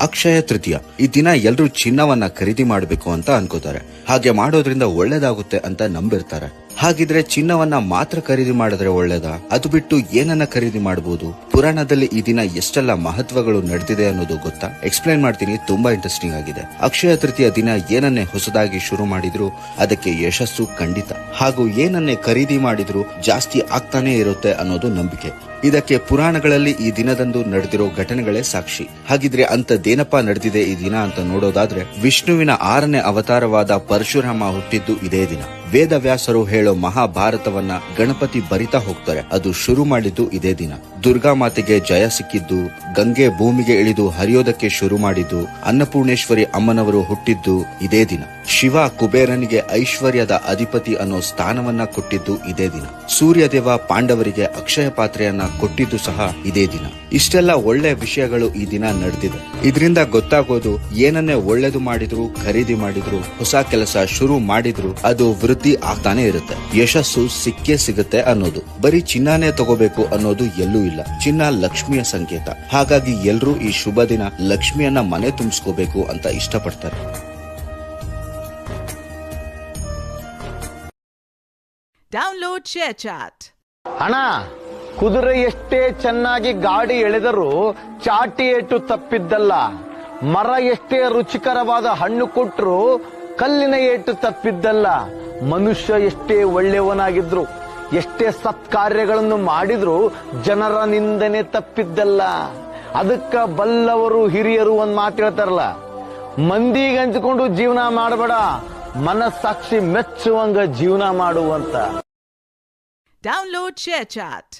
ಅಕ್ಷಯ ತೃತೀಯ ಈ ದಿನ ಎಲ್ರೂ ಚಿನ್ನವನ್ನ ಖರೀದಿ ಮಾಡಬೇಕು ಅಂತ ಅನ್ಕೋತಾರೆ. ಹಾಗೆ ಮಾಡೋದ್ರಿಂದ ಒಳ್ಳೇದಾಗುತ್ತೆ ಅಂತ ನಂಬಿರ್ತಾರೆ. ಹಾಗಿದ್ರೆ ಚಿನ್ನವನ್ನ ಮಾತ್ರ ಖರೀದಿ ಮಾಡಿದ್ರೆ ಒಳ್ಳೇದಾ? ಅದು ಬಿಟ್ಟು ಏನನ್ನ ಖರೀದಿ ಮಾಡಬಹುದು? ಪುರಾಣದಲ್ಲಿ ಈ ದಿನ ಎಷ್ಟೆಲ್ಲ ಮಹತ್ವಗಳು ನಡೆದಿದೆ ಅನ್ನೋದು ಗೊತ್ತಾ? ಎಕ್ಸ್ಪ್ಲೈನ್ ಮಾಡ್ತೀನಿ, ತುಂಬಾ ಇಂಟ್ರೆಸ್ಟಿಂಗ್ ಆಗಿದೆ. ಅಕ್ಷಯ ತೃತೀಯ ದಿನ ಏನನ್ನೇ ಹೊಸದಾಗಿ ಶುರು ಮಾಡಿದ್ರು ಅದಕ್ಕೆ ಯಶಸ್ಸು ಖಂಡಿತ. ಹಾಗೂ ಏನನ್ನೇ ಖರೀದಿ ಮಾಡಿದ್ರು ಜಾಸ್ತಿ ಆಗ್ತಾನೆ ಇರುತ್ತೆ ಅನ್ನೋದು ನಂಬಿಕೆ. ಇದಕ್ಕೆ ಪುರಾಣಗಳಲ್ಲಿ ಈ ದಿನದಂದು ನಡೆದಿರೋ ಘಟನೆಗಳೇ ಸಾಕ್ಷಿ. ಹಾಗಿದ್ರೆ ಅಂತದ್ದೇನಪ್ಪ ನಡೆದಿದೆ ಈ ದಿನ ಅಂತ ನೋಡೋದಾದ್ರೆ, ವಿಷ್ಣುವಿನ 6ನೇ ಅವತಾರವಾದ ಪರಶುರಾಮ ಹುಟ್ಟಿದ್ದು ಇದೇ ದಿನ. ವೇದವ್ಯಾಸರು ಹೇಳೋ ಮಹಾಭಾರತವನ್ನ ಗಣಪತಿ ಬರಿತಾ ಹೋಗ್ತಾರೆ. ಅದು ಶುರು ಮಾಡಿದ್ದು ಇದೇ ದಿನ. ದುರ್ಗಾ ಮಾತೆಗೆ ಜಯ ಸಿಕ್ಕಿದ್ದು, ಗಂಗೆ ಭೂಮಿಗೆ ಇಳಿದು ಹರಿಯೋದಕ್ಕೆ ಶುರು ಮಾಡಿದ್ದು, ಅನ್ನಪೂರ್ಣೇಶ್ವರಿ ಅಮ್ಮನವರು ಹುಟ್ಟಿದ್ದು ಇದೇ ದಿನ. ಶಿವ ಕುಬೇರನಿಗೆ ಐಶ್ವರ್ಯದ ಅಧಿಪತಿ ಅನ್ನೋ ಸ್ಥಾನವನ್ನ ಕೊಟ್ಟಿದ್ದು ಇದೇ ದಿನ. ಸೂರ್ಯದೇವ ಪಾಂಡವರಿಗೆ ಅಕ್ಷಯ ಪಾತ್ರೆಯನ್ನ ಕೊಟ್ಟಿದ್ದು ಸಹ ಇದೇ ದಿನ. ಇಷ್ಟೆಲ್ಲ ಒಳ್ಳೆ ವಿಷಯಗಳು ಈ ದಿನ ನಡೆದಿದೆ. ಇದರಿಂದ ಗೊತ್ತಾಗೋದು, ಏನನ್ನೇ ಒಳ್ಳೇದು ಮಾಡಿದ್ರು, ಖರೀದಿ ಮಾಡಿದ್ರು, ಹೊಸ ಕೆಲಸ ಶುರು ಮಾಡಿದ್ರು ಅದು ವೃದ್ಧಿ ಆಗ್ತಾನೆ ಇರುತ್ತೆ. ಯಶಸ್ಸು ಸಿಕ್ಕೇ ಸಿಗುತ್ತೆ ಅನ್ನೋದು. ಬರೀ ಚಿನ್ನನೇ ತಗೋಬೇಕು ಅನ್ನೋದು ಎಲ್ಲೂ ಇಲ್ಲ. ಚಿನ್ನ ಲಕ್ಷ್ಮಿಯ ಸಂಕೇತ. ಹಾಗಾಗಿ ಎಲ್ರೂ ಈ ಶುಭ ದಿನ ಲಕ್ಷ್ಮಿಯನ್ನ ಮನೆ ತುಂಬಿಸ್ಕೋಬೇಕು ಅಂತ ಇಷ್ಟಪಡ್ತಾರೆ. Download ShareChat. ಅಣ್ಣ, ಕುದುರೆ ಎಷ್ಟೇ ಚೆನ್ನಾಗಿ ಗಾಡಿ ಎಳೆದರೂ ಚಾಟಿ ಏಟು ತಪ್ಪಿದ್ದಲ್ಲ. ಮರ ಎಷ್ಟೇ ರುಚಿಕರವಾದ ಹಣ್ಣು ಕೊಟ್ಟರು ಕಲ್ಲಿನ ಏಟು ತಪ್ಪಿದ್ದಲ್ಲ. ಮನುಷ್ಯ ಎಷ್ಟೇ ಒಳ್ಳೆಯವನಾಗಿದ್ರು, ಎಷ್ಟೇ ಸತ್ಕಾರ್ಯಗಳನ್ನು ಮಾಡಿದ್ರು ಜನರ ನಿಂದನೆ ತಪ್ಪಿದ್ದಲ್ಲ. ಅದಕ್ಕ ಬಲ್ಲವರು ಹಿರಿಯರು ಒಂದ್ ಮಾತು ಹೇಳ್ತಾರಲ್ಲ, ಮಂದಿಗೆ ಹಂಚಿಕೊಂಡು ಜೀವನ ಮಾಡಬೇಡ, ಮನಸ್ಸಾಕ್ಷಿ ಮೆಚ್ಚುವಂಗ ಜೀವನ ಮಾಡುವಂತ. Download share chat.